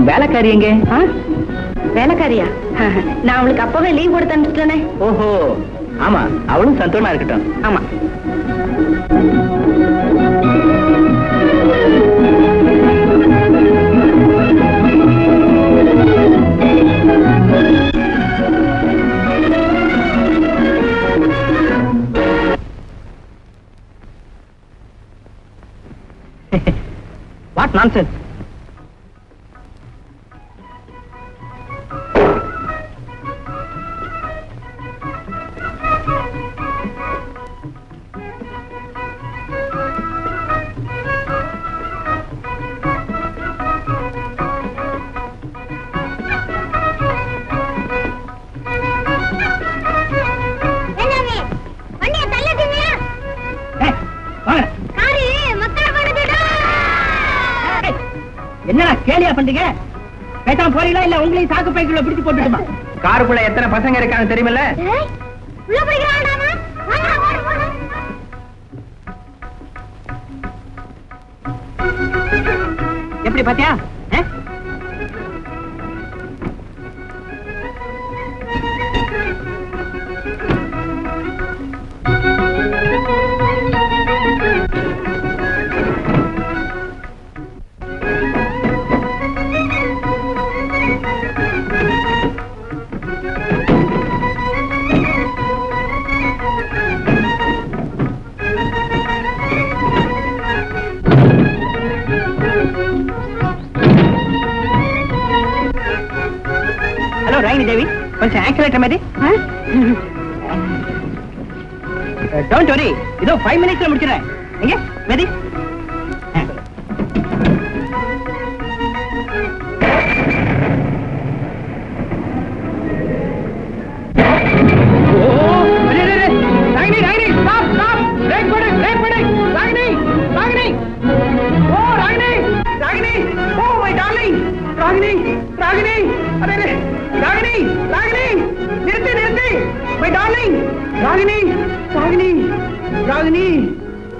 உன் வேலைக்காரி எங்க? வேலைக்காரியா? நான் அவளுக்கு அப்பவே லீவ் கொடுத்து அனுப்பிச்சிட்டேனே. ஓஹோ, ஆமா, அவளும் சந்தோஷமா இருக்கட்டும். ஆமா. What nonsense! என்னடா கேலியா பண்றீங்க? பேசாம போறீங்களா இல்ல உங்களையும் சாக்கு பைக்குள்ள பிடிச்சு போட்டுட்டுமா? காருக்குள்ள எத்தனை பசங்க இருக்காங்க தெரியுமில்ல? எப்படி பாத்தியா? ராகினி தேவி, கொஞ்சம் ஆக்சிலேட்டர் மாதிரி. டோன்ட் வரி, இதோ 5 மினிட்ஸ்ல முடிச்சிடுறேன். எங்க மெதி?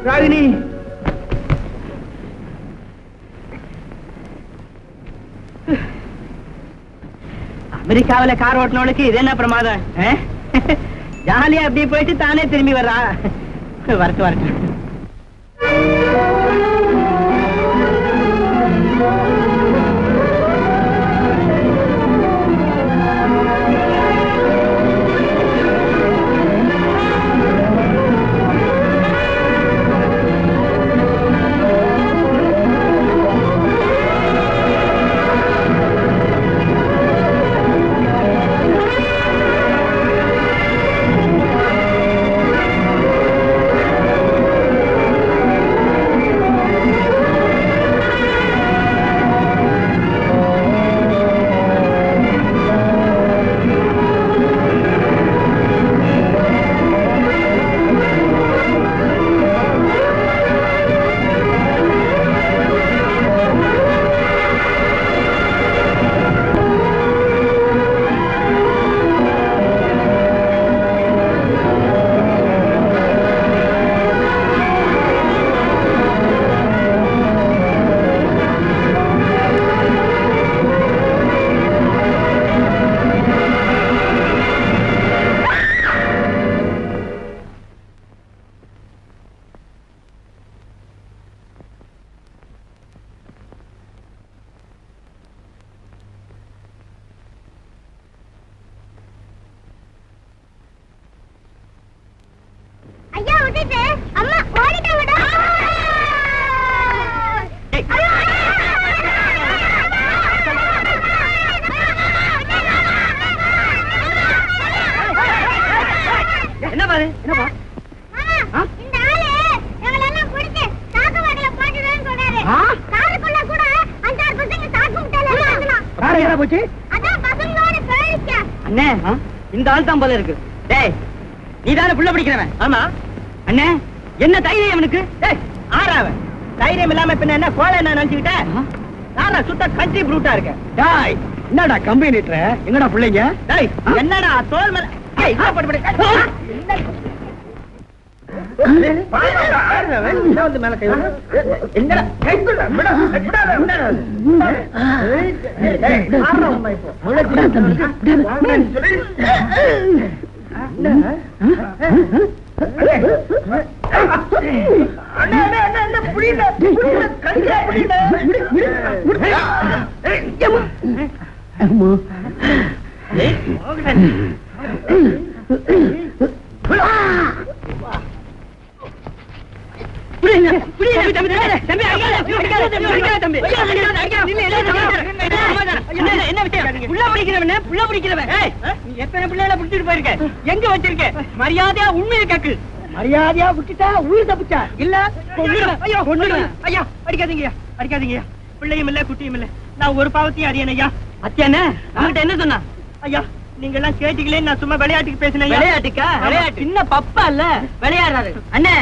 ராகினி, அமெரிக்காவில கார் ஓட்டினவளுக்கு இது என்ன பிரமாதம்? ஜாலியா அப்படி போயிட்டு தானே திரும்பி வர்றா. வரட்டு வரட்டு. இந்த ஆள் தான் போல இருக்கு. டேய், நீதானே புள்ள பிடிக்கிறவன்? ஆமா. அண்ணே, என்ன தைரியம் அவனுக்கு? டேய், ஆறாவன் தைரியம் இல்லாம பின்ன என்ன கோலை என்ன நினைச்சுக்கிட்ட? நானா சுத்த கண்ட்ரி ப்ரூட்டா இருக்கேன். டேய், என்னடா கம்பி நீட்டுற? எங்கடா பிள்ளைங்க? டேய், என்னடா தோல் மேல? டேய், என்ன பண்ணு? வந்து மேல கை எங்கடா கைக்குள்ள எங்க வச்சிருக்க மரியாதையா உண்மையை கேக்கு மரியாதையா விட்டுட்டா உயிர் தப்பிச்சா இல்ல ஐயா அடிக்காதீங்க பிள்ளையும் இல்ல குட்டியும் இல்ல நான் ஒரு பாவத்தையும் அறியன் ஐயா அத்தியானே நம்மகிட்ட என்ன சொன்னா ஐயா நீங்க எல்லாம் கேட்டீங்களே நான் சும்மா விளையாட்டுக்கு பேசினேன் விளையாட்டுக்கா விளையாட்டு சின்ன பப்பா இல்ல விளையாடுறாரு அண்ணே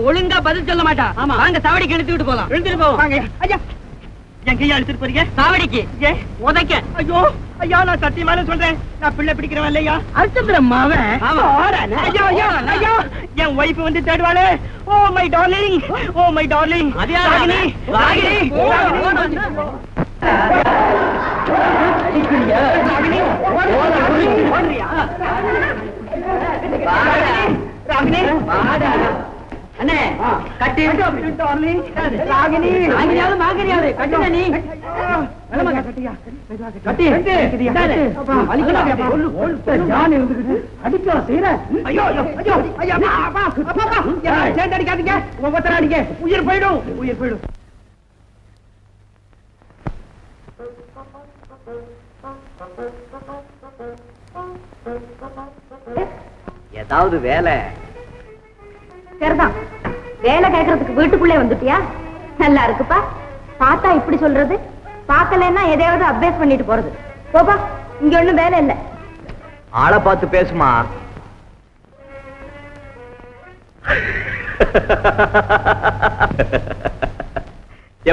ஒழுங்கா பதில் சொல்ல மாட்டா ஆமா வாங்க சாவடிக்கு எடுத்துக்கிட்டு போலாம் எடுத்துட்டு போவோம் வாங்க ஐயா என் கையா எடுத்துட்டு போறீங்க சாவடிக்கு உதைக்க ஐயோ ஐயா நான் சத்தியமான சொல்றேன் நான் பிள்ளை பிடிக்கிறவன் இல்லையா அர்த்தம் ஐயா என் ஒய்ஃப் வந்து தேடுவாளே ஓ மை டார்லிங் அண்ணே கட்டி டார்லிங் ராகினி ராகினியாவது மாகரியாவது கட்டுங்க நீ கட்டியா கட்டி ஜான் இருந்துக்கிட்டு அடிக்கலாம் செய்யற ஐயோ அடிக்காதீங்க ஒவ்வொருத்தராடிங்க உயிர் போயிடும் ஏதாவது வேலை சரிதான். வேலை கேட்கறதுக்கு வீட்டுக்குள்ளே வந்துட்டியா? நல்லா இருக்குப்பா. பார்த்தா இப்படி சொல்றது, பார்க்கலன்னா எதையாவது அப்டேட் பண்ணிட்டு போறது. போப்பா, இங்க ஒண்ணும் வேலை இல்ல. ஆளை பார்த்து பேசுமா.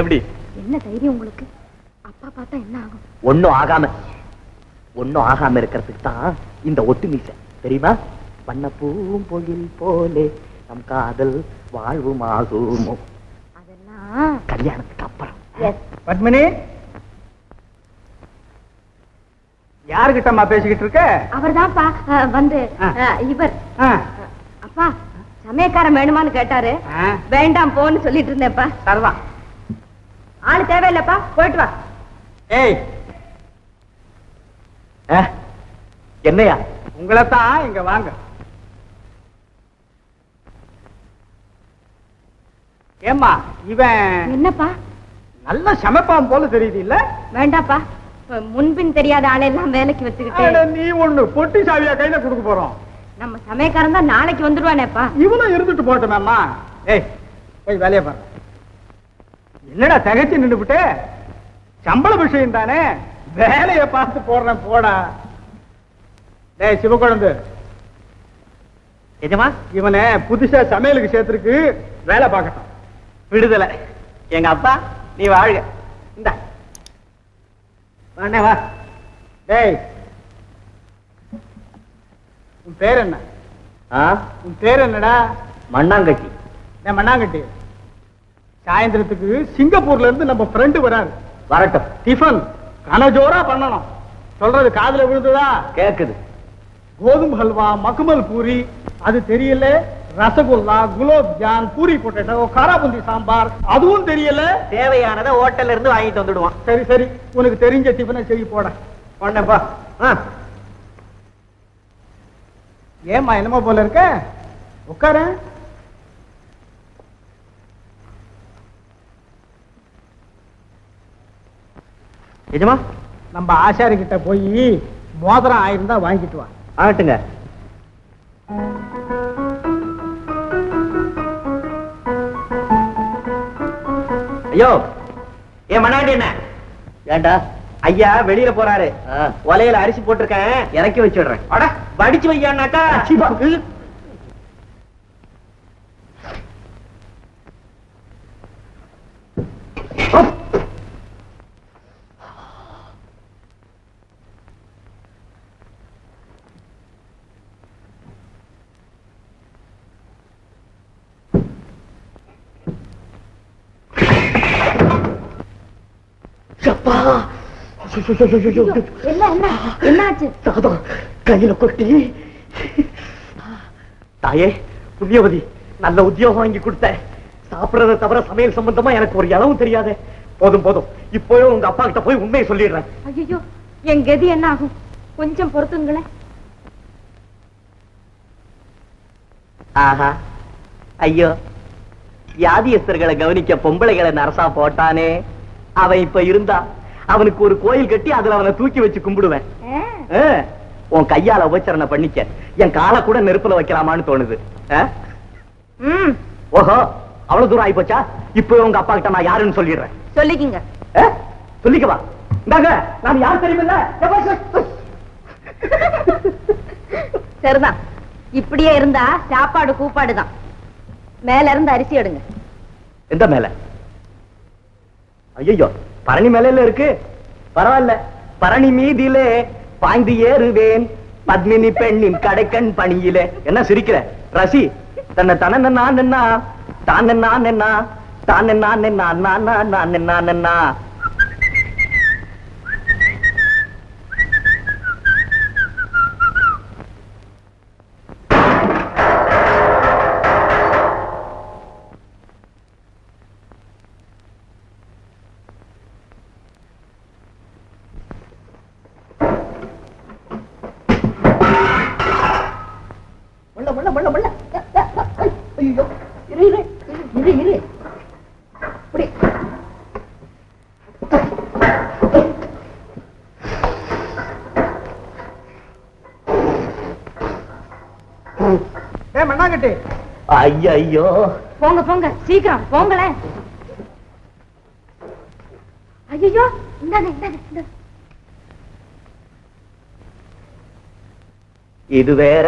எப்படி என்ன தைரியம் உங்களுக்கு? அப்பா பார்த்தா என்ன ஆகும்? ஒன்னும் ஆகாம இருக்கிறதுக்கு தான் இந்த ஒட்டு மீசை தெரியுமா? பண்ண பூம்பொழில் போலே நம் காதல் வாழ்வுமாகுமோ. அதெல்லாம் கல்யாணத்துக்கு அப்புறம். பத்மினி, யாருகிட்டமா பேசிக்கிட்டு இருக்க? அவர்தான்ப்பா வந்து இவர். அப்பா சமயக்காரன் வேணுமான்னு கேட்டாரு. வேண்டாம் போன்னு சொல்லிட்டு இருந்தேன்ப்பா. சரிதான். ஆளு தேவையில்லப்பா, போயிட்டு வா. ஏய் என்னையா? உங்களைத்தான் இங்க வாங்க. ஏம்மா இவன் என்னப்பா நல்ல சமைப்பான் போல தெரியுது இல்ல? வேண்டாப்பா, முன்பின் தெரியாத ஆளெல்லாம் வேலைக்கு வச்சுக்கிட்டு. நீ ஒண்ணு பொட்டி சாவியா கையில கொடுக்க போறோம். நம்ம சமயக்காரன் தான் நாளைக்கு வந்துருவானேப்பா. இவனும் இருந்துட்டு போட்டோமேம்மா. ஏய் போய் வேலையை பாரு. என்னடா தகச்சு நின்றுபிட்டு? சம்பள விஷயம் தானே, வேலைய பார்த்து போடுறேன் போடா. டேய் சிவகுழந்து, எஜமா இவனை புதுசா சமையலுக்கு சேர்த்துருக்கு, வேலை பார்க்கட்டும். விடுதலை. எங்க அப்பா நீ வாழ்க. இந்த வா. டேய் உன் பேர் என்ன? உன் பேர் என்னடா? மண்ணாங்கட்டி. மண்ணாங்கட்டி. சாயந்தரத்துக்கு சிங்கப்பூர்ல இருந்து நம்ம ஃப்ரெண்டு வராரு. வரட்டும். டிஃபன் கனஜோரா பண்ணணும். சொல்றது காதுல விழுந்துதா? கேக்குது. கோதுமை ஹல்வா, மக்குமல் பூரி, அது தெரியல. ரசகுல்லா, குலோப் ஜான், பூரி பொட்டேட்டோ, காராபுந்தி சாம்பார், அதுவும் தெரியல. தேவையானதை ஹோட்டல்ல இருந்து வாங்கிட்டு வந்துடுவான். சரி உனக்கு தெரிஞ்ச டிஃபனை செய்ய போட. பண்ணப்பா. ஏமா என்னமோ போல இருக்க? உட்கார. எஜமா நம்ம ஆசாரி கிட்ட போய் மோதிரம் ஆயிருந்தா வாங்கிட்டு வா. ஆகட்டுங்க. ஐயோ ஏன் மண்ணாண்டி என்ன? ஏண்டா? ஐயா வெளியில போறாரு. ஒலையில அரிசி போட்டிருக்கேன், இறக்கி வச்சிடுறேன். அட வடிச்சு வையான்னாக்கா. என்ன என்ன என்னாச்சு? கையில கொட்டி. தாயே புண்ணியவதி, நல்ல உத்தியோகம் வாங்கி கொடுத்த. சாப்பிடறத தவிர சமையல் சம்பந்தமா எனக்கு ஒரு இளவும் தெரியாது. போதும் போதும், இப்போ உங்க அப்பா கிட்ட போய் உண்மையை சொல்லிடுறேன். ஐயோ, என் கதி என்ன ஆகும்? கொஞ்சம் பொறுத்துங்களேன். ஆஹா, ஐயோ, வியாதியஸ்தர்களை கவனிக்க பொம்பளைகளை நரசா போட்டானே, அவன் இப்ப இருந்தா அவனுக்கு ஒரு கோயில் கட்டி அதுல அவனை தூக்கி வச்சு கும்பிடுவேன். உன் கையால உபச்சரணை பண்ணிக்க, என் காலை கூட நெருப்புல வைக்கலாமான்னு தோணுது. ஓஹோ, அவ்வளவு தூரம் ஆயிப்போச்சா? இப்ப உங்க அப்பா கிட்ட நான் யாருன்னு சொல்லிடுறேன். சொல்லிக்கங்க. சொல்லிக்கவா? இந்தாங்க, நான் யார் தெரியுமில்ல. சரிதான், இப்படியே இருந்தா சாப்பாடு கூப்பாடுதான். மேல இருந்து அரிசி எடுங்க. எந்த மேல? ஐயோ, பரணி மேல இருக்கு. பரவாயில்ல, பரணி மீதிலே பாய்ந்து ஏறுவேன் பத்மினி பெண்ணின் கடைக்கண் பணியிலே. என்ன சிரிக்கிற ரசி? தன்னை தன நான் என்ன தான் நான் என்ன தான் நான் என்ன நான் என்ன. ஐயோ, போங்க போங்க, சீக்கிரம் போங்களேன். ஐயோ, இந்தாங்க. இது வேற.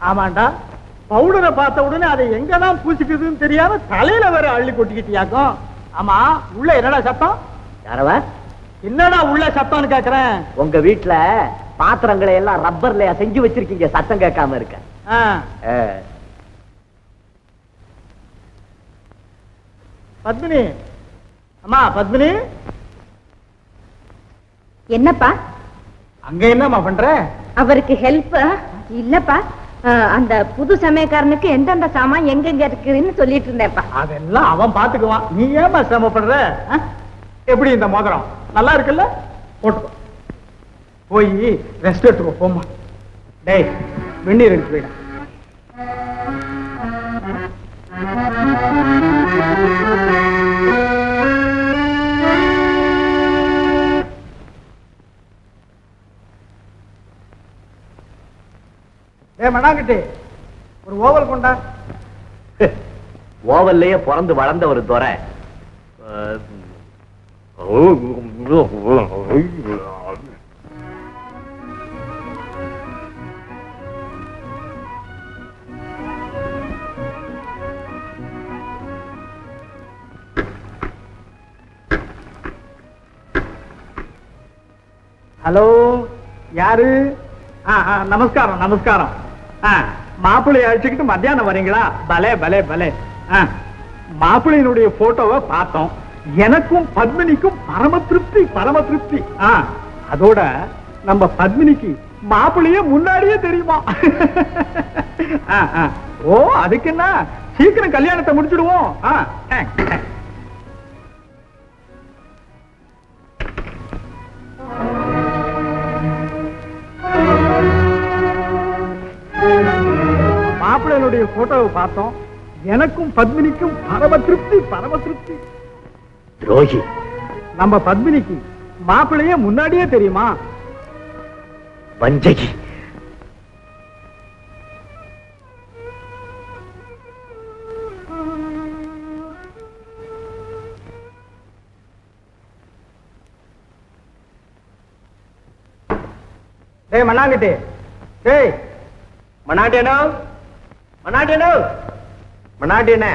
ஆமாண்டா, பவுடரை பார்த்த உடனே அதை எங்கதான் பூசிக்குதுன்னு தெரியாம தலையில வேற அள்ளி கொட்டிக்கிட்டியாக்கும். ஆமா, உள்ள என்னடா சத்தம்? யாரவ? என்னடா உள்ள சத்தம்னு கேக்குறேன். உங்க வீட்டுல பாத்திரங்களை எல்லாம் ரப்பர்ல செஞ்சு வச்சிருக்கீங்க, சத்தம் கேட்காம இருக்க. பத்மினி, அம்மா பத்மினி. என்னப்பா அங்க என்னம்மா பண்ற? அவருக்கு ஹெல்ப் இல்லப்பா. அந்த புது சமயக்காரனுக்கு எந்தெந்த சாமான் எங்கெங்க இருக்குன்னு சொல்லிட்டு இருந்தேன்ப்பா. அதெல்லாம் அவன் பாத்துக்குவான், நீ ஏமா சிரமப்படுற? எப்படி இந்த மோதிரம் நல்லா இருக்குல்ல? போட்டுக்கோ, போய் ரெஸ்ட் எடுத்துக்கோ. போமா, டேய் வெந்நீர் எடுத்து போயிட. மண்ணாங்கட்டி, ஒரு ஓவல் கொண்டா. ஓவல்லையே பிறந்து வளர்ந்த ஒரு துறை. ஹலோ, யாரு? நமஸ்காரம் நமஸ்காரம். மாப்பிள்ளைய அழைச்சுக்கிட்டு மத்தியானம் வரீங்களா? பலே பலே பலே. மாப்பிள்ளையினுடைய போட்டோவை பார்த்தோம், எனக்கும் பத்மினிக்கும் பரம திருப்தி பரம திருப்தி. அதோட நம்ம பத்மினிக்கு மாப்பிள்ளையே முன்னாடியே தெரியுமா? ஓ, அதுக்கு என்ன, சீக்கிரம் கல்யாணத்தை முடிச்சிடுவோம். மாப்பிள்ளையினுடைய போட்டோவை பார்த்தோம், எனக்கும் பத்மினிக்கும் பரம திருப்தி பரம திருப்தி. துரோகி, நம்ம பத்மினிக்கு மாப்பிள்ளையே முன்னாடியே தெரியுமா? வஞ்சகி. டேய் மண்ணாங்கட்டி, டேய் மண்ணாட்டியனோ, மண்ணாட்டியனோ, மண்ணாட்டியனே.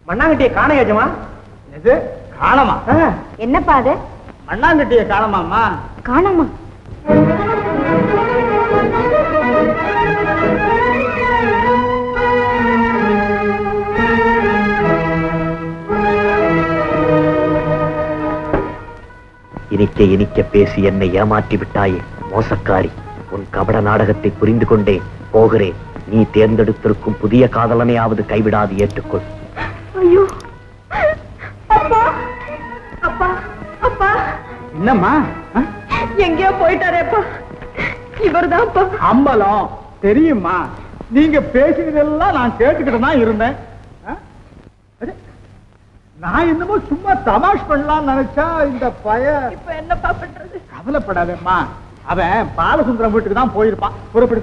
மண்ணாங்கட்டிய காணையாச்சுமா? இது காணமா? என்னப்பா அது? மண்ணாங்கட்டிய காணமாமா? காணாமா? இனிக்க இனிக்க பேசி என்னை ஏமாற்றி விட்டாயே மோசக்காரி. உன் கபட நாடகத்தை புரிந்து கொண்டே போகிறேன். நீ தேர்ந்தெடுத்திருக்கும் புதிய காதலனையாவது கைவிடாது ஏற்றுக்கொள். ஐயோ அப்பா அப்பா அப்பா. என்னம்மா? எங்கேயோ போயிட்டாரேப்பா. இவர்தான்ப்பா. அம்பலம் தெரியுமா? நீங்க பேசினதெல்லாம் நான் கேட்டுக்கிட்டு தான் இருந்தேன். நான் என்னமோ சும்மா தமாஷ் பண்ணலாம்னு நினைச்சா இந்த இப்ப என்னப்பா பண்றது? கவலைப்படாதேம்மா, அவன் பாலசுந்தரம் வீட்டுக்கு தான் போயிருப்பான். புறப்படு.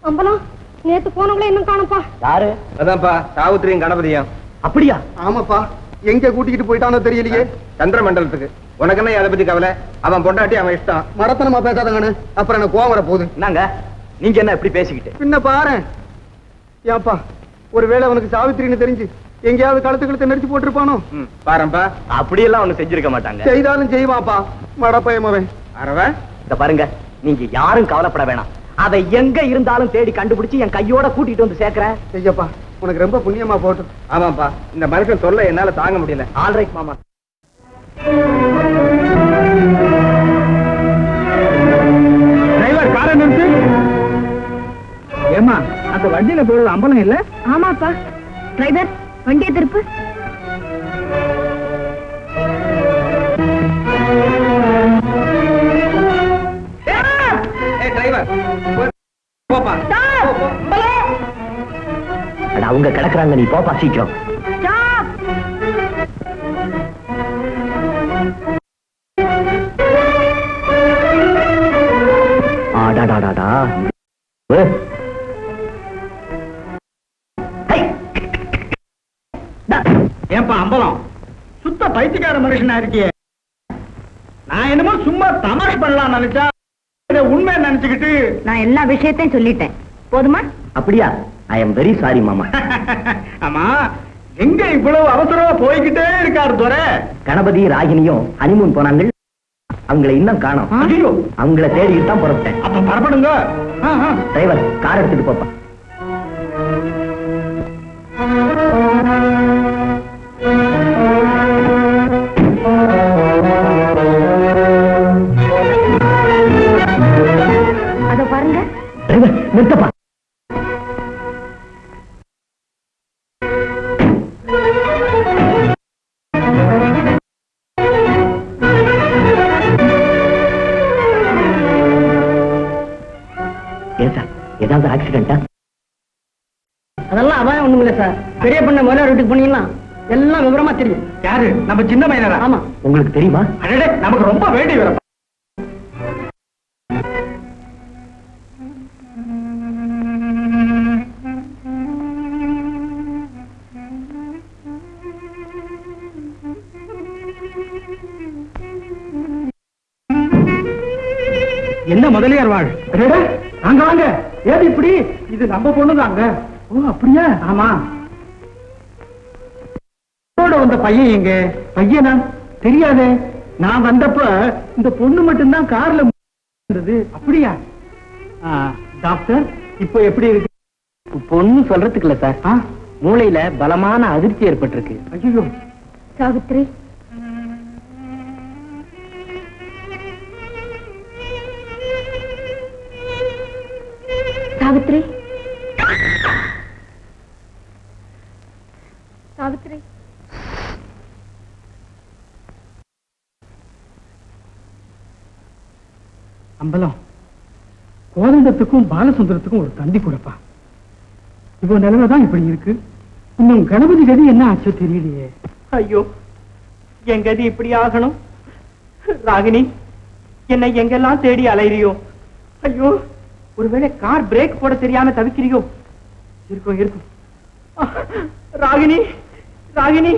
அம்பலம், நேத்து போனவங்களே இன்னும் காணப்பா. யாரு? அதான்ப்பா சாவுத்திரியும் கணபதியும். அப்படியா? ஆமாப்பா, எங்க கூட்டிக்கிட்டு போயிட்டானோ தெரியலையே. சந்திரமண்டலத்துக்கு. உனக்கு என்ன அதை பத்தி கவலை? அவன் பொண்டாட்டி அவன் இஷ்டம். மடத்தனமா பேசாதங்கன்னு அப்புறம் எனக்கு கோவம் வர போகுது. என்னங்க நீங்க என்ன எப்படி பேசிக்கிட்டு? பின்ன பாரு ஏப்பா, ஒருவேளை அவனுக்கு சாவித்திரின்னு தெரிஞ்சு எங்கேயாவது கழுத்து நடிச்சு போட்டிருப்பானோ? பாருப்பா, அப்படியெல்லாம் ஒண்ணு செஞ்சிருக்க மாட்டாங்க. செய்தாலும் செய்வான்ப்பா மடப்பயமவன். அரவன் இத பாருங்க, நீங்க யாரும் கவலைப்பட வேணாம். அதை எங்க இருந்தாலும் தேடி கண்டுபிடிச்சு என் கையோட கூட்டிட்டு வந்து சேர்க்கிறேன். ஐயப்பா, உனக்கு ரொம்ப புண்ணியமா போட்டும். ஆமாப்பா, இந்த மனுஷன் தொல்லை என்னால தாங்க முடியல. ஆல்ரைட் மாமா. டிரைவர் காரை நிறுத்து. ஏமா, அந்த வண்டியில போறது அம்பலம் இல்ல? ஆமாப்பா. டிரைவர், வண்டியை திருப்பு. அவங்க கிடக்குறாங்க, நீ போப்பா சீக்கிரம். ஆடாடாடாடா. ஏன்பா அம்பலம், சுத்த பைத்தியக்கார மனுஷனா இருக்கியே. நான் என்னமோ சும்மா தமாஷ் பண்ணலாம் நினைச்சா உண்மை நினைச்சுக்கிட்டு நான் எல்லா விஷயத்தையும் சொல்லிட்டேன். போதுமா? அப்படியா? ஐ எம் வெரி சாரி மாமா. ஆமா, எங்க இவ்வளவு அவசரமா போய்கிட்டே இருக்காரு துரை? கணபதி ராகினியும் ஹனிமூன் போனாங்க. அவங்களை இன்னும் காணோம். ஐயோ, அவங்கள தேடிட்டு தான் புறப்பட்டேன். அப்ப பரப்படுங்க. டிரைவர் கார் எடுத்துட்டு போப்பா. அத பாருங்க. டிரைவர் நிறுத்தப்பா. ஏதாவது ஆக்சிடென்டா? அதெல்லாம் அபாயம் ஒண்ணும் இல்ல சார். பெரிய பண்ண முதல்ல வீட்டுக்கு போனீங்கன்னா எல்லாம் விவரமா தெரியும். யாரு? நம்ம சின்ன பையனா? ஆமா. உங்களுக்கு தெரியுமா? அடடே, நமக்கு ரொம்ப வேண்டி வர. என்ன முதலியார் வாழ்? வாங்க வாங்க. ஏது இப்படி? இது நம்ம பொண்ணுதாங்க. ஓ அப்படியா? ஆமா. வந்த பையன் எங்க? பையனா? தெரியாதே. நான் வந்தப்ப இந்த பொண்ணு மட்டும்தான் கார்ல இருந்தது. அப்படியா? டாக்டர், இப்போ எப்படி இருக்கு? பொண்ணு சொல்றதுக்கு இல்ல சார், மூளையில பலமான அதிர்ச்சி ஏற்பட்டிருக்கு. ஐயோ. சாவித்ரி, சாவித்ரி, சாவித்ரி. அம்பலம், கோதண்டத்துக்கும் பாலசுந்தரத்துக்கும் ஒரு தந்தி கொடுப்பா. இப்போ நிலைமைதான் இப்படி இருக்கு. இன்னும் கணபதி கதி என்ன ஆச்சோ தெரியலையே. ஐயோ, என் கதி இப்படி ஆகணும். ராகினி, என்னை எங்கெல்லாம் தேடி அலைறியோ. ஐயோ, ஒருவேளை கார் பிரேக் போட தெரியாம தவிக்கிறியோ? இருக்கும் இருக்கும். ராகினி, ராகினி,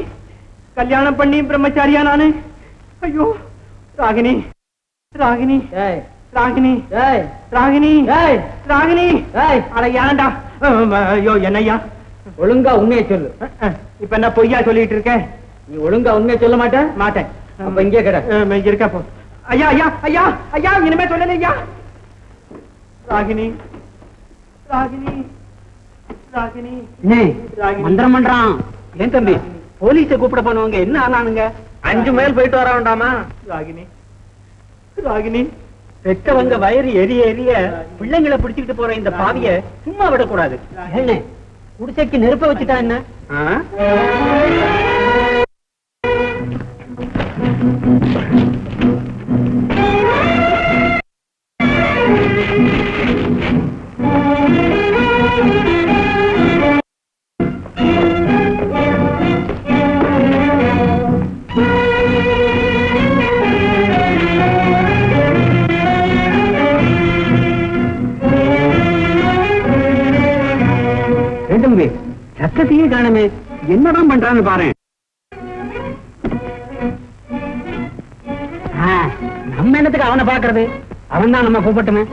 கல்யாணம் பண்ணி பிரம்மச்சாரியா நானு? ஐயோ ராகினி, ராகினி, ராகினி, ராகினி, ராகினி. அட ஏன்டா? ஐயோ என்னையா? ஒழுங்கா உண்மையை சொல்லு. இப்ப என்ன பொய்யா சொல்லிட்டு இருக்க? நீ ஒழுங்கா உண்மையை சொல்ல மாட்டேன். மாட்டேன். அப்ப இங்கே கிட. இருக்கா போ. ஐயா ஐயா ஐயா ஐயா இனிமே சொல்லல ஐயா. ராகினி ராகினி ராகினி மந்திரம் பண்றான். ஏன் தம்பி போலீஸ கூப்பிட போனவங்க என்ன ஆனானுங்க? 5 மைல் போயிட்டு வர வேண்டாமா? ராகினி ராகினி பெற்றவங்க வயிறு எரிய எரிய பிள்ளைங்களை பிடிச்சிட்டு போற இந்த பாவிய சும்மா விடக்கூடாது. என்ன குடிசைக்கு நெருப்ப வச்சுட்டா என்ன? ரத்தத்தையே காணமே, என்னதான் பண்றான்னு பாரு. நம்ம என்னத்துக்கு அவனை பாக்குறது? அவன் தான் நம்ம கூப்பிட்டுமே.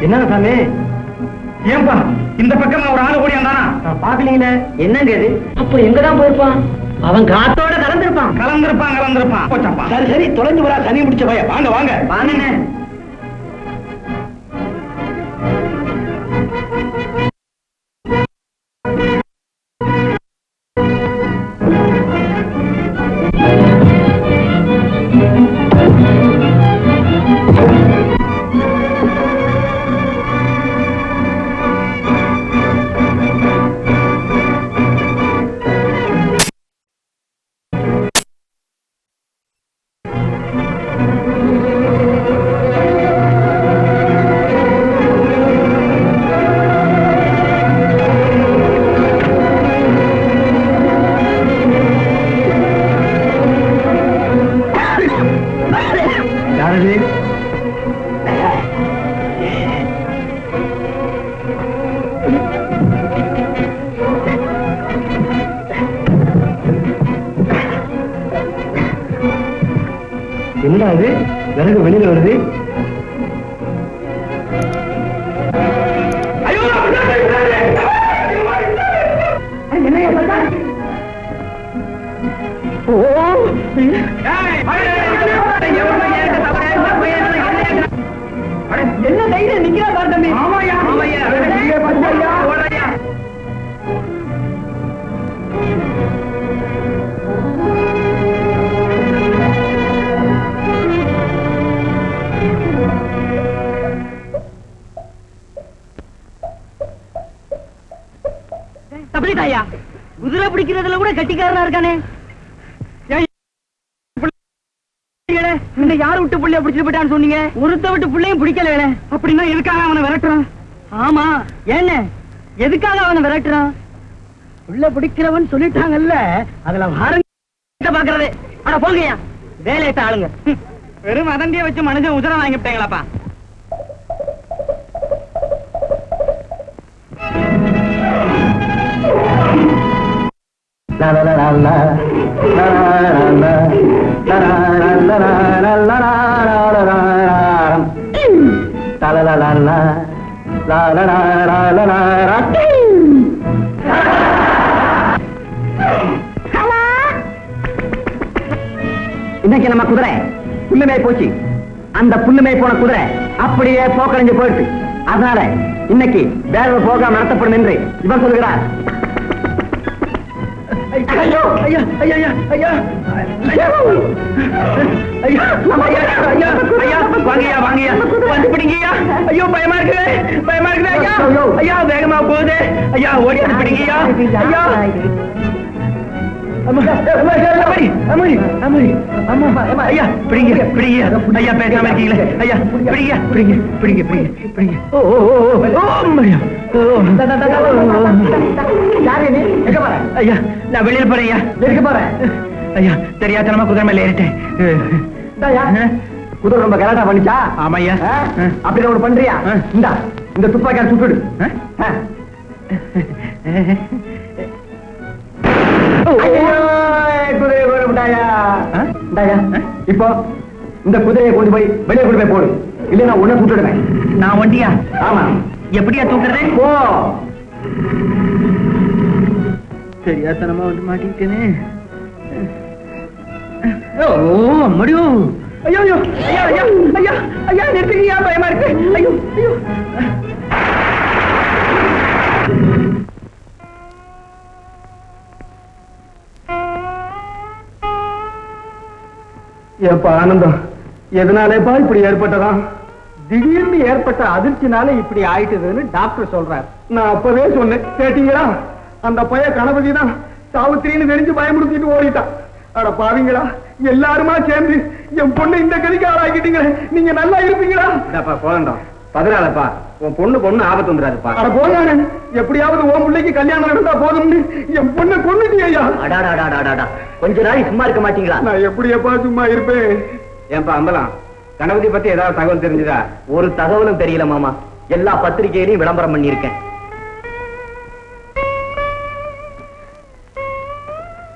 என்ன சாமி, ஏன்பா இந்த பக்கமா ஒரு ஆளு ஓடியாந்தானா? பாக்கலீங்களே. என்னங்க இது? அப்ப எங்கதான் போயிருப்பான்? அவன் காத்தோட கலந்திருப்பான். கலந்திருப்பான். சரி சரி, தொலைஞ்சு வரா சனி முடிச்ச பைய. வாங்க வாங்க வாங்க. என்ன அது விறகு வெளியில வருது? என்ன தைரியம் நிக்கிறா பாரு தம்பி. தப்பிட்டாயா? குதிரை பிடிக்கிறதுல கூட கட்டிக்காரனா இருக்கானே. யாரு விட்டு புள்ளைய பிடிச்சிட்டு போயிட்டான்னு சொன்னீங்க? ஒருத்த விட்டு புள்ளையும் பிடிக்கல. அப்படின்னா எதுக்காக அவனை விரட்டுறான்? ஆமா என்ன எதுக்காக அவனை விரட்டுறான்? உள்ள பிடிக்கிறவன் சொல்லிட்டாங்கல்ல, அதுல வாரங்க பாக்குறது. ஆனா போங்கயா, வேலையிட்ட ஆளுங்க. வெறும் அதண்டிய வச்சு மனுஷன் உதர வாங்கிட்டாங்களாப்பா. இன்னைக்கு நம்ம குதிரை புல்லுமே போச்சு. அந்த புல்லுமே போன குதிரை அப்படியே போக்கடைஞ்சு போயிடுச்சு. அதனால இன்னைக்கு வேலை போகாம நடத்தப்படும் என்று இவர் சொல்கிறார். ஐயோ ஐயா ஐயா ஐயா ஐயா ஐயா ஐயா ஐயா வாங்கயா வாங்கயா வந்து பிடிங்கயா. ஐயோ பயமா இருக்கு பயமா இருக்கு ஐயா. ஐயா வேகமா போகுது ஐயா, ஓடி வந்து பிடிங்கயா. ஐயா ஐயா பிடிங்க பிடிங்க ஐயா, பேசாம இருக்கீங்களே ஐயா, பிடிங்க பிடிங்க பிடிங்க பிடிங்க பிடிங்க. ஓ ஐயா நான் வெளியில போறேன் ஐயா. எதுக்கு போறேன் ஐயா? தெரியாதனமா குதிரை மேல ஏறிட்டேன். குதிரை ரொம்ப கலாட்டா பண்ணிச்சா? ஆமா ஐயா. அப்படி ஒண்ணு பண்றியா? இந்த துப்பாக்கியார் சுட்டுடு. இப்போ இந்த குதிரையை கொண்டு போய் வெளியே கொண்டு போய் போடு, இல்ல நான் உன்ன சுட்டுடுவேன். நான் வண்டியா? ஆமா. எப்படியா தூக்குறது? போ. தெரியாதனமா வந்து மாட்டிக்கிட்டேனே. ஓ முடியும். ஐயோ ஐயோ ஐயா ஐயா ஐயா ஐயா நிறுத்துங்கயா, பயமா இருக்கு. ஐயோ ஐயோ. ஏப்பா ஆனந்தம், எதனாலேப்பா இப்படி ஏற்பட்டதா? திடீர்னு ஏற்பட்ட அதிர்ச்சினால இப்படி ஆயிட்டதுன்னு டாக்டர் சொல்றார். நான் அப்பவே சொன்னேன், கேட்டீங்களா? அந்த பைய கணபதி தான் சாவித்திரின்னு தெரிஞ்சு பயமுறுத்திட்டு ஓடிட்டான். அட பாவீங்களா, எல்லாருமா சேர்ந்து என் பொண்ணு இந்த கதிக்கு ஆளாக்கிட்டீங்களே, நீங்க நல்லா இருப்பீங்களா? போகண்டாம், பதினாலப்பா, உன் பொண்ணு ஆபத்து வந்துடாதுப்பா. அட போகானே, எப்படியாவது உன் பிள்ளைக்கு கல்யாணம் நடந்தா போதும்னு என் பொண்ணை கொன்னுட்டியா? கொஞ்ச நாளைக்கு சும்மா இருக்க மாட்டீங்களா? நான் எப்படியப்பா சும்மா இருப்பேன்? ஏன்பா அம்பலம், கணபதி பத்தி ஏதாவது தகவல் தெரிஞ்சுதா? ஒரு தகவலும் தெரியல மாமா. எல்லா பத்திரிகையிலையும் விளம்பரம் பண்ணியிருக்கேன்.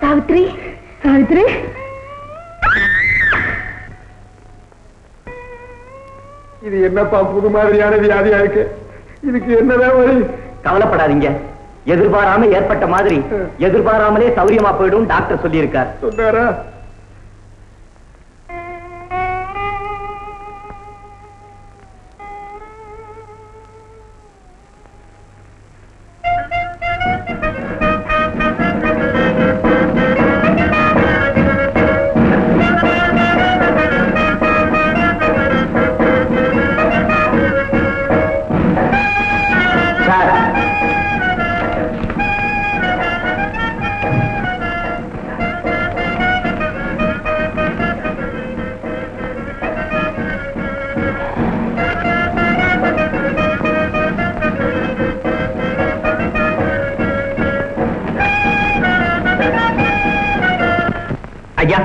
சாவித்ரி சாவித்ரி, இது என்னப்பா புது மாதிரியான வியாதியா இருக்கு? இதுக்கு என்னதான் வழி? கவலைப்படாதீங்க, எதிர்பாராம ஏற்பட்ட மாதிரி எதிர்பாராமலே சௌரியமா போயிடும் டாக்டர் சொல்லி இருக்கார். சொன்னாரா? ஐயா,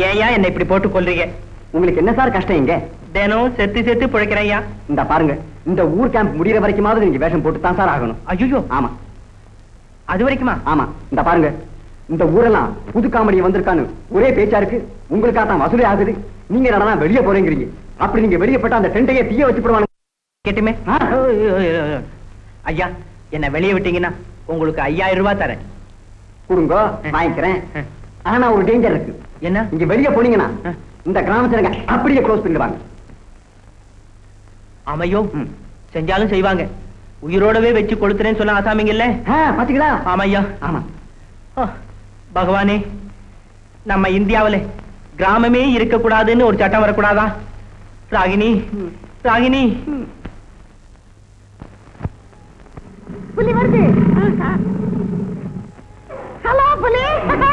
ஏயா என்ன இப்படி போட்டு கொல்றீங்க? உங்களுக்கு என்ன சார் கஷ்டம்? இங்க தினம் செத்து செத்து பிழைக்கிறேன் ஐயா. இந்த பாருங்க, இந்த ஊர் கேம்ப் முடிகிற வரைக்குமாவது நீங்க வேஷம் போட்டு தான் சார் ஆகணும். ஐயோ ஆமா, அது வரைக்குமா? ஆமா. இந்த பாருங்க, இந்த ஊரெல்லாம் புது காமெடி வந்திருக்கான்னு ஒரே பேச்சா இருக்கு. உங்களுக்காக தான் வசூலே ஆகுது. நீங்க என்னடா வெளியே போறேங்கிறீங்க. அப்படி நீங்க வெளியே போட்டா அந்த டெண்டையே தீய வச்சு போடுவாங்க. கேட்டுமே ஐயா, என்ன வெளியே விட்டீங்கன்னா உங்களுக்கு 5000 ரூபாய் தரேன். கொடுங்க, வாங்கிக்கிறேன். ஆனா ஒரு டேஞ்சர் இருக்கு. என்ன? இங்க வெளியே போனீங்கன்னா இந்த கிராமத்துல அப்படியே க்ளோஸ் பண்ணிடுவாங்க. ஆமையோ, செஞ்சாலும் செய்வாங்க. உயிரோடவே வச்சு கொளுத்துறேன்னு சொன்ன ஆசாமிங்கல்ல, பாத்தீங்களா? ஆமையா, ஆமா. பகவானே, நம்ம இந்தியாவில கிராமமே இருக்க கூடாதுன்னு ஒரு சட்டம் வரக்கூடாதா? ராகினி, ராகினி. புலி வருது. ஹலோ புலி. ஹலோ.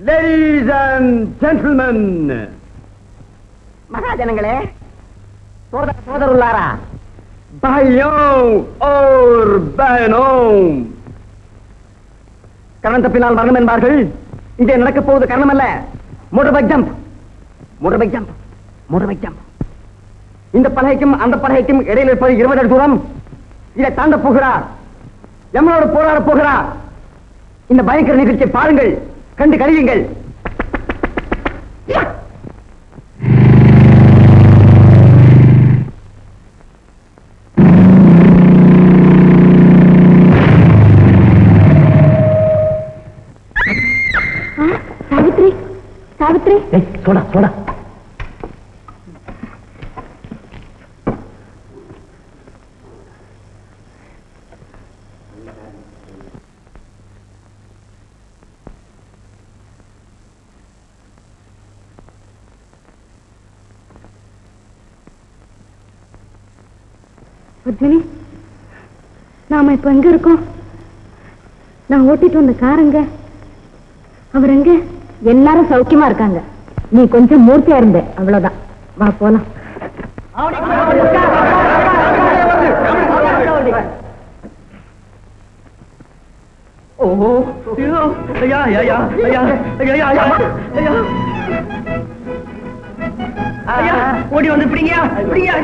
Ladies and gentlemen, மகாஜனங்களே, சோதருள்ளாரா, भाइयों और बहनों, கரணம் தப்பினால் மரணம் என்பார்கள். இங்கே நடக்கப் போவது கரணம் அல்ல, motor bike jump. Motor bike jump, motor bike jump. இந்த பலகைக்கும் அந்த பலகைக்கும் இடையில் இருப்பது 20 அடி தூரம். இதை தாண்ட போகிறார், எம்மனோடு போராட போகிறார். இந்த பயங்கர நிகழ்ச்சியை பாருங்கள், கண்டு கழியுங்கள். Savitri, Savitri, soda soda. அர்ஜுனி, நாம இப்ப எங்க இருக்கோம்? நான் ஓட்டிட்டு வந்த காருங்க, அவர் எங்க? எல்லாரும் சௌக்கியமா இருக்காங்க. நீ கொஞ்சம் மூர்த்தியா இருந்த, அவ்வளவுதான். வா போலாம். ஓஹோ, ஐயா ஐயா ஐயா ஐயா ஐயா ஐயா ஐயா, ஓடி வந்து பிடிங்க பிடிங்க.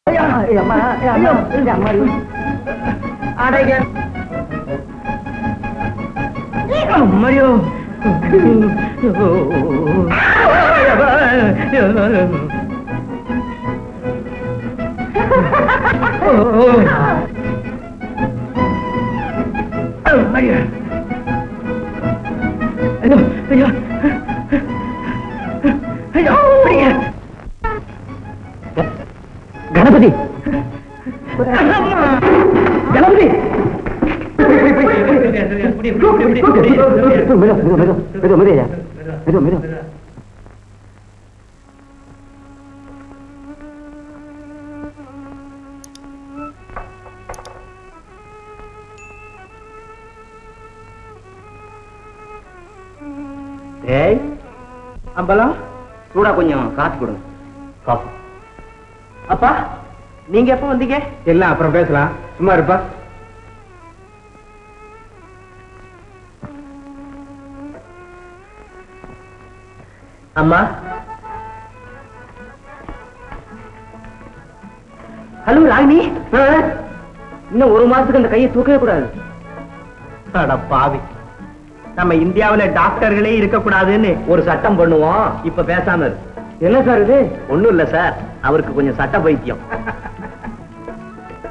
ஐயா அம்மா அம்மா அம்மா ஆடைங்க மரியோ. கணபதி, கணபதி, அம்பலம் சூடா கொஞ்சம் காசு கொடுங்க. காசு. அப்பா, நீங்க எப்ப வந்தீங்க? எல்லாம் அப்புறம் பேசலாம், சும்மா இருப்பா. அம்மா, ஹலோ ராகினி, இன்னும் ஒரு மாசத்துக்கு அந்த கையை தூக்கவே கூடாது. அட பாவி, நம்ம இந்தியாவுல டாக்டர்களே இருக்கக்கூடாதுன்னு ஒரு சட்டம் பண்ணுவோம். இப்ப பேசாம இரு. என்ன சார் இது? ஒண்ணும் இல்ல சார், அவருக்கு கொஞ்சம் சட்ட பைத்தியம்.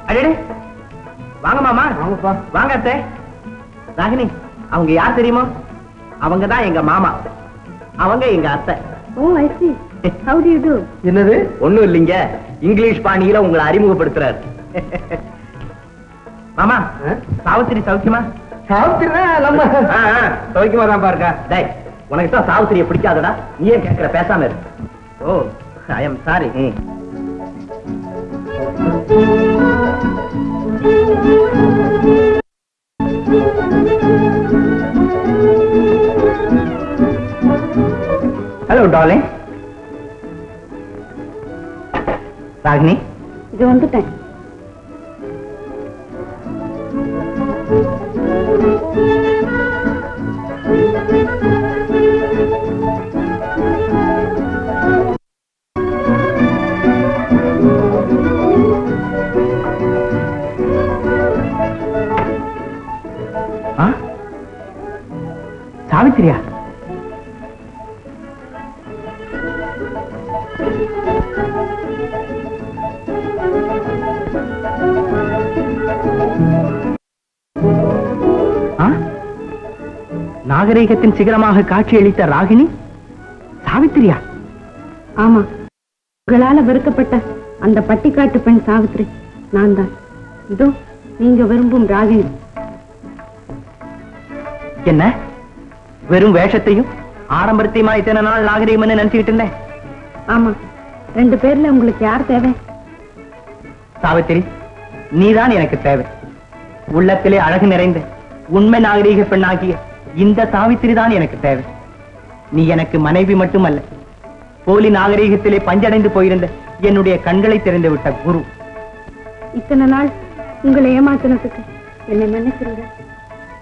அடே வாங்க மாமா. வாங்கப்பா. வாங்க அத்தை. ராகினி, அவங்க யார் தெரியுமா? அவங்க தான் எங்க மாமா, அவங்க எங்க அத்தை. ஓ, ஐ see. How do you do? என்னது? ஒண்ணும் இல்லைங்க, இங்கிலீஷ் பாணியில உங்களை அறிமுகப்படுத்துறாரு. மாமா, சாவித்திரி சௌக்கியமா? சாப்பிட்டுனா நம்ம சௌக்கியமா தான் பாருங்க. டேய், உனக்கு தான் சாவித்திரியை பிடிக்காதடா, நீ ஏன் கேட்கிற? பேசாம இரு. Oh, I am sorry. Hello darling. Ragini, இது வந்துட்டேன். சாவித்திரியா? நாகரீகத்தின் சிகரமாக காட்சியளித்த ராகினி சாவித்திரியா? ஆமா, உங்களால வெறுக்கப்பட்ட அந்த பட்டிக்காட்டு பெண் சாவித்திரி நான் தான். இதோ நீங்க விரும்பும் ராகினி. என்ன வெறும் வேஷத்தையும் ஆடம்பரத்தையுமா இத்தனை நாள் நாகரீகம் நினைச்சுக்கிட்டு இருந்தேன்? ஆமா, 2 பேர்ல உங்களுக்கு யார் தேவை? சாவித்திரி, நீதான் எனக்கு தேவை. உள்ளத்திலே அழகு நிறைந்த உண்மை நாகரீக பெண்ணாகிய இந்த சாவித்திரி தான் எனக்கு தேவை. நீ எனக்கு மனைவி மட்டுமல்ல, போலி நாகரீகத்திலே பஞ்சடைந்து போயிருந்த என்னுடைய கண்களை திறந்து விட்ட குரு. இத்தனை நாள் உங்களை ஏமாத்தினதுக்கு என்னை மன்னிச்சிருங்க.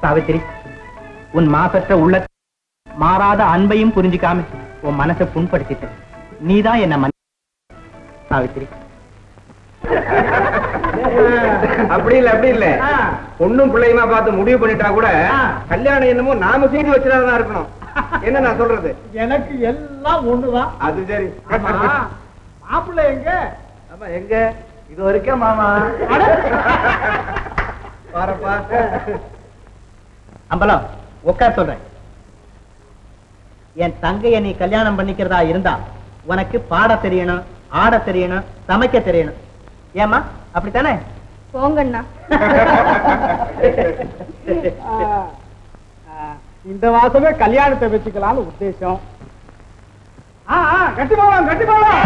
சாவித்திரி, உன் மாசற்ற உள்ள மாறாத அன்பையும் புரிஞ்சுக்காம உன் மனசை புண்படுத்திட்ட. நீதான் என்ன மன்னி. சாவித்திரி, அப்படி இல்ல பொண்ணும் பிள்ளையுமா பார்த்து முடிவு பண்ணிட்டா கூட கல்யாணம் என்னமோ நாம செய்து வச்சுதான் இருக்கணும். என்ன நான் சொல்றது? எனக்கு எல்லாம் ஒண்ணுதான். அது சரி. மாப்பிள்ளை எங்க? ஆமா, எங்க இது வரைக்கும் மாமா பாரப்பா. அம்பலம் உட்கார் சொல்றேன். என் தங்கைய நீ கல்யாணம் பண்ணிக்கிறதா இருந்தா உனக்கு பாட தெரியணும், ஆட தெரியணும், சமைக்க தெரியணும். ஏமா அப்படித்தானே? போங்கண்ணா. இந்த மாசமே கல்யாணத்தை வச்சுக்கலாம்னு உத்தேசம். கட்டி போலாம்.